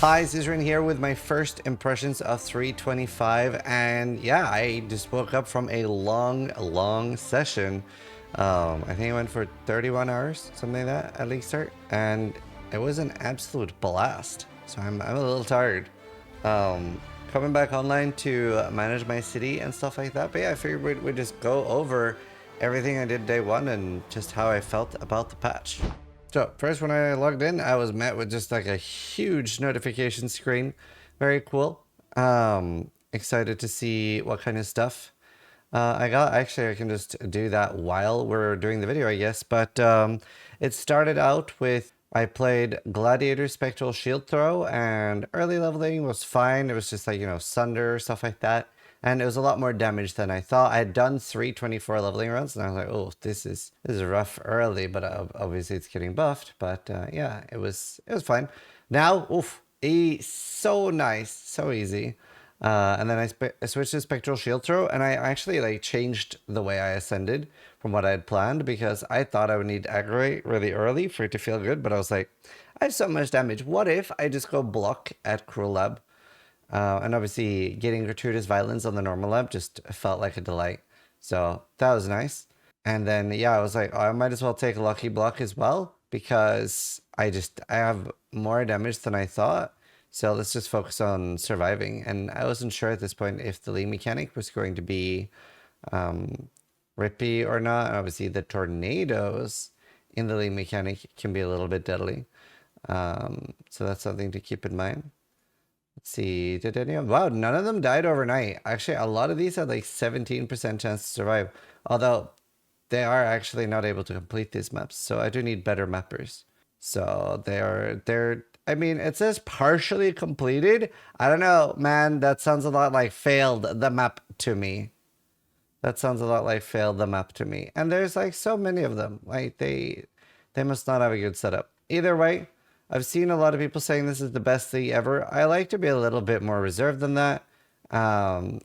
Hi, Zizaran here with my first impressions of 325, and yeah, I just woke up from a long session. I think I went for 31 hours, something like that, at least start, and it was an absolute blast. So I'm a little tired. Coming back online to manage my city and stuff like that, but yeah, I figured we'd just go over everything I did day one and just how I felt about the patch. So first, when I logged in, I was met with just like a huge notification screen. Very cool. Excited to see what kind of stuff I got. Actually, I can just do that while we're doing the video, I guess. But it started out with I played Gladiator Spectral Shield Throw, and early leveling was fine. It was just like, Sunder, stuff like that. And it was a lot more damage than I thought. I had done 324 leveling runs, and I was like, "Oh, this is rough early," but obviously it's getting buffed. But yeah, it was fine. Now, oof, so nice, so easy. And then I switched to Spectral Shield Throw, and I actually like changed the way I ascended from what I had planned because I thought I would need aggravate really early for it to feel good. But I was like, I have so much damage. What if I just go block at Cruel Lab? And obviously getting gratuitous violence on the normal lab just felt like a delight. So that was nice. And then, yeah, I was like, oh, I might as well take a lucky block as well because I have more damage than I thought. So let's just focus on surviving. And I wasn't sure at this point if the league mechanic was going to be rippy or not. And obviously the tornadoes in the league mechanic can be a little bit deadly. So that's something to keep in mind. Let's see, did any of wow, none of them died overnight. Actually, a lot of these had like 17% chance to survive. Although they are actually not able to complete these maps. So I do need better mappers. So they're I mean, it says partially completed. I don't know, man. That sounds a lot like failed the map to me. That sounds a lot like failed the map to me. And there's like so many of them. Like they must not have a good setup. Either way, I've seen a lot of people saying this is the best league ever. I like to be a little bit more reserved than that. I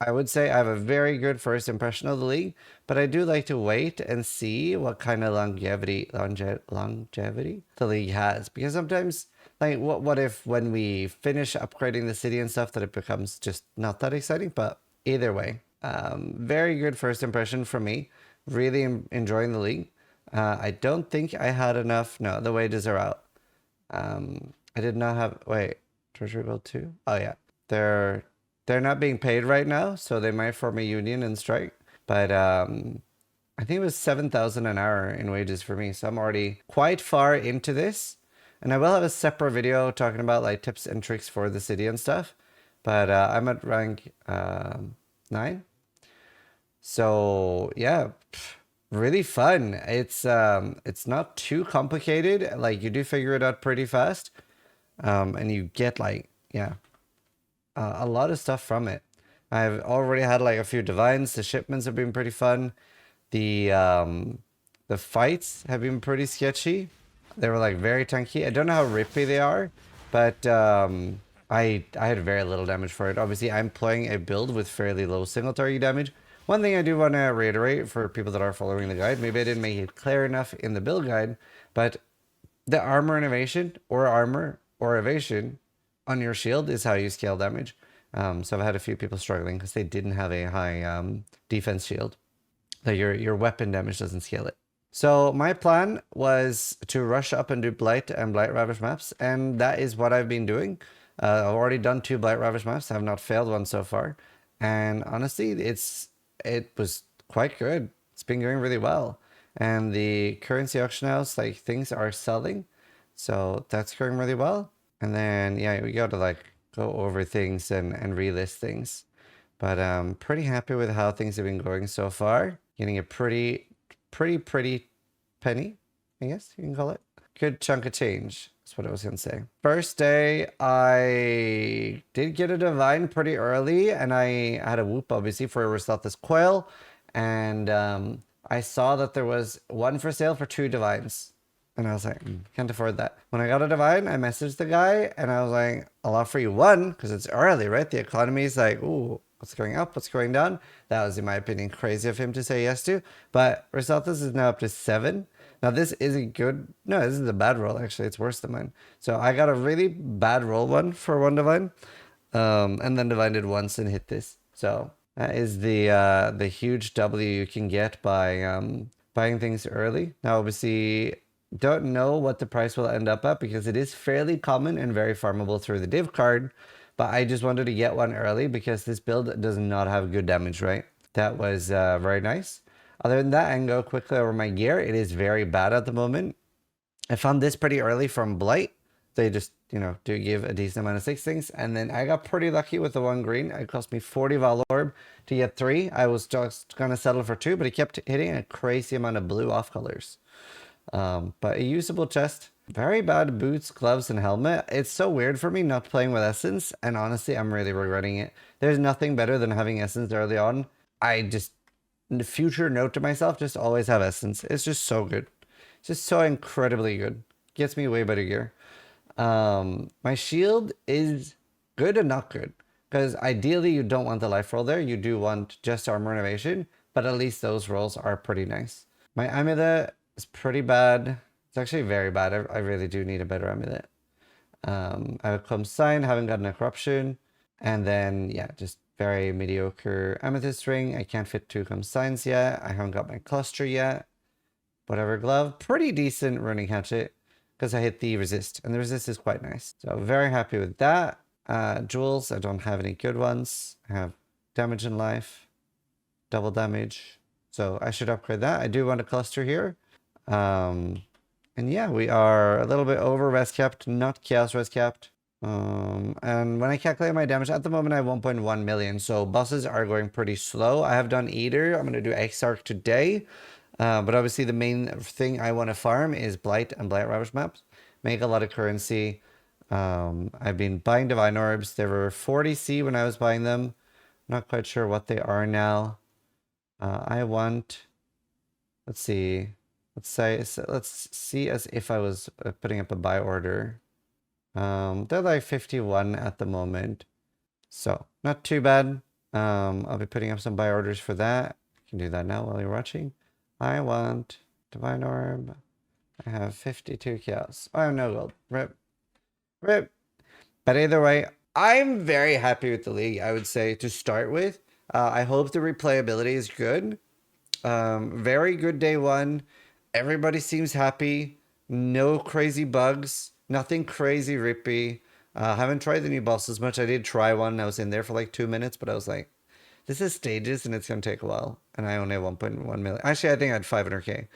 would say I have a very good first impression of the league, but I do like to wait and see what kind of longevity the league has. Because sometimes, like, what if when we finish upgrading the city and stuff that it becomes just not that exciting? But either way, very good first impression from me. Really enjoying the league. I don't think I had enough. No, the wages are out. I did not have, wait, Treasury Bill 2? Oh yeah, they're not being paid right now, so they might form a union and strike. But I think it was 7,000 an hour in wages for me, so I'm already quite far into this. And I will have a separate video talking about like tips and tricks for the city and stuff. But I'm at rank 9. So yeah, really fun. It's not too complicated. Like you do figure it out pretty fast, and you get like a lot of stuff from it. I've already had like a few divines. The shipments have been pretty fun. The fights have been pretty sketchy. They were like very tanky. I don't know how rippy they are, but I had very little damage for it. Obviously, I'm playing a build with fairly low single target damage. One thing I do want to reiterate for people that are following the guide, maybe I didn't make it clear enough in the build guide, but the armor innovation or armor or evasion on your shield is how you scale damage. So I've had a few people struggling because they didn't have a high defense shield. That your weapon damage doesn't scale it. So my plan was to rush up and do Blight and Blight Ravish maps, and that is what I've been doing. I've already done 2 Blight Ravish maps. I have not failed one so far. And honestly, it was quite good. It's been going really well. And the currency auction house, like things are selling. So that's going really well. And then, yeah, we got to like go over things and relist things. But I'm pretty happy with how things have been going so far. Getting a pretty penny, I guess you can call it. Good chunk of change. That's what I was going to say. First day, I did get a divine pretty early, and I had a whoop, obviously, for a Ristalthus Coil. And I saw that there was one for sale for 2 divines. And I was like, can't afford that. When I got a divine, I messaged the guy, and I was like, I'll offer you 1, because it's early, right? The economy is like, ooh, what's going up? What's going down? That was, in my opinion, crazy of him to say yes to. But Ristalthus is now up to 7. Now this isn't good. No, this is a bad roll actually. It's worse than mine. So I got a really bad roll one for one divine. And then divine did once and hit this. So that is the huge W you can get by buying things early. Now obviously don't know what the price will end up at because it is fairly common and very farmable through the div card. But I just wanted to get one early because this build does not have good damage, right? That was very nice. Other than that, I can go quickly over my gear. It is very bad at the moment. I found this pretty early from Blight. They just, you know, do give a decent amount of 6 things. And then I got pretty lucky with the 1 green. It cost me 40 Valorb to get 3. I was just going to settle for 2, but it kept hitting a crazy amount of blue off colors. But a usable chest. Very bad boots, gloves, and helmet. It's so weird for me not playing with Essence, and honestly, I'm really regretting it. There's nothing better than having Essence early on. I just, in the future, note to myself, just always have Essence. It's just so good. It's just so incredibly good. Gets me way better gear. My shield is good and not good. Because ideally, you don't want the life roll there. You do want just armor innovation, but at least those rolls are pretty nice. My amulet is pretty bad. It's actually very bad. I really do need a better amulet. I have a clump sign, haven't gotten a corruption. And then, yeah, just very mediocre amethyst ring. I can't fit 2 clump signs yet. I haven't got my cluster yet. Whatever glove. Pretty decent running hatchet because I hit the resist. And the resist is quite nice. So very happy with that. Jewels, I don't have any good ones. I have damage in life. Double damage. So I should upgrade that. I do want a cluster here. And yeah, we are a little bit over res capped, not chaos res capped. And when I calculate my damage, at the moment I have 1.1 million. So bosses are going pretty slow. I have done Eater. I'm going to do Exarch today. But obviously the main thing I want to farm is Blight and Blight Ravage maps. Make a lot of currency. I've been buying Divine Orbs. They were 40C when I was buying them. Not quite sure what they are now. I want, let's see. Let's see as if I was putting up a buy order. They're like 51 at the moment. So not too bad. I'll be putting up some buy orders for that. I can do that now while you're watching. I want Divine Orb. I have 52 chaos. I have no gold. Rip. Rip. But either way, I'm very happy with the league, I would say, to start with. I hope the replayability is good. Very good day 1. Everybody seems happy. No crazy bugs. Nothing crazy rippy. Haven't tried the new bosses much. I did try one. I was in there for like 2 minutes, but I was like, this is stages and it's going to take a while. And I only have 1.1 million. Actually, I think I had 500k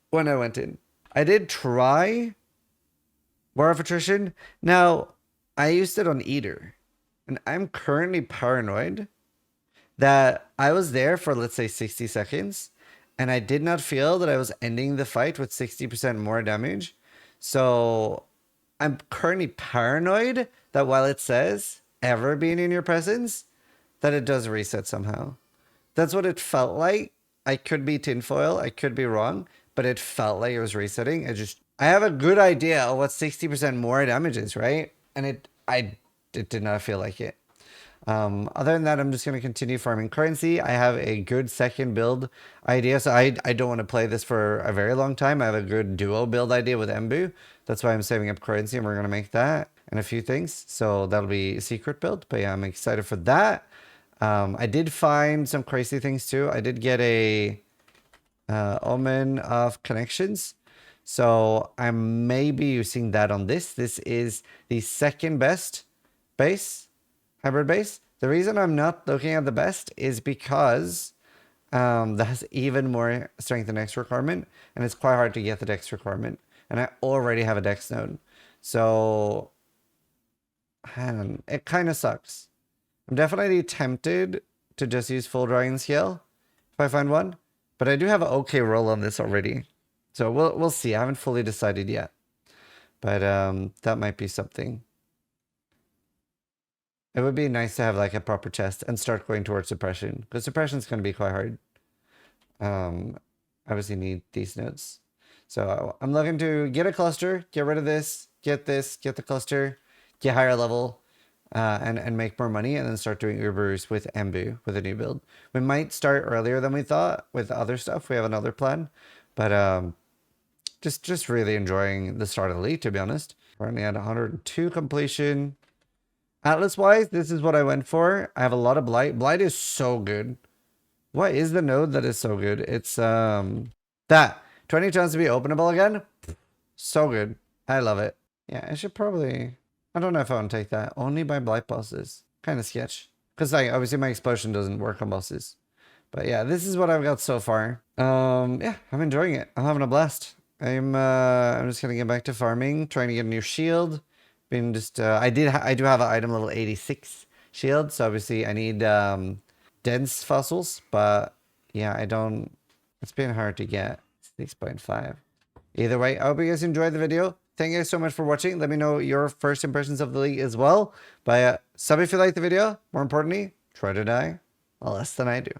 when I went in. I did try War of Attrition. Now, I used it on Eater. And I'm currently paranoid that I was there for, let's say, 60 seconds. And I did not feel that I was ending the fight with 60% more damage. So I'm currently paranoid that while it says ever being in your presence, that it does reset somehow. That's what it felt like. I could be tinfoil. I could be wrong. But it felt like it was resetting. I have a good idea of what 60% more damage is, right? And it did not feel like it. Other than that, I'm just going to continue farming currency. I have a good second build idea. So I don't want to play this for a very long time. I have a good duo build idea with Embu. That's why I'm saving up currency and we're going to make that and a few things. So that'll be a secret build. But yeah, I'm excited for that. I did find some crazy things too. I did get a Omen of Connections. So I may be using that on this. This is the second best base. Hybrid base. The reason I'm not looking at the best is because that has even more strength and dex requirement, and it's quite hard to get the dex requirement. And I already have a dex node, so it kind of sucks. I'm definitely tempted to just use full dragon scale if I find one, but I do have an okay roll on this already, so we'll see. I haven't fully decided yet, but that might be something. It would be nice to have like a proper chest and start going towards suppression, because suppression is going to be quite hard. Obviously need these nodes. So I'm looking to get a cluster, get rid of this, get the cluster, get higher level, and make more money, and then start doing Ubers with Embu with a new build. We might start earlier than we thought with other stuff. We have another plan, but Just really enjoying the start of the league, to be honest. Currently at 102 completion. Atlas-wise, this is what I went for. I have a lot of Blight. Blight is so good. What is the node that is so good? It's that 20 chance to be openable again. So good. I love it. Yeah, I should probably. I don't know if I want to take that. Only by Blight bosses. Kind of sketch. Because like obviously my explosion doesn't work on bosses. But yeah, this is what I've got so far. Yeah, I'm enjoying it. I'm having a blast. I'm just gonna get back to farming, trying to get a new shield. Been just I do have an item level 86 shield, so obviously I need dense fossils, but yeah, I don't. It's been hard to get 6.5. Either way, I hope you guys enjoyed the video. Thank you guys so much for watching. Let me know your first impressions of the league as well. But sub if you like the video. More importantly, try to die less than I do.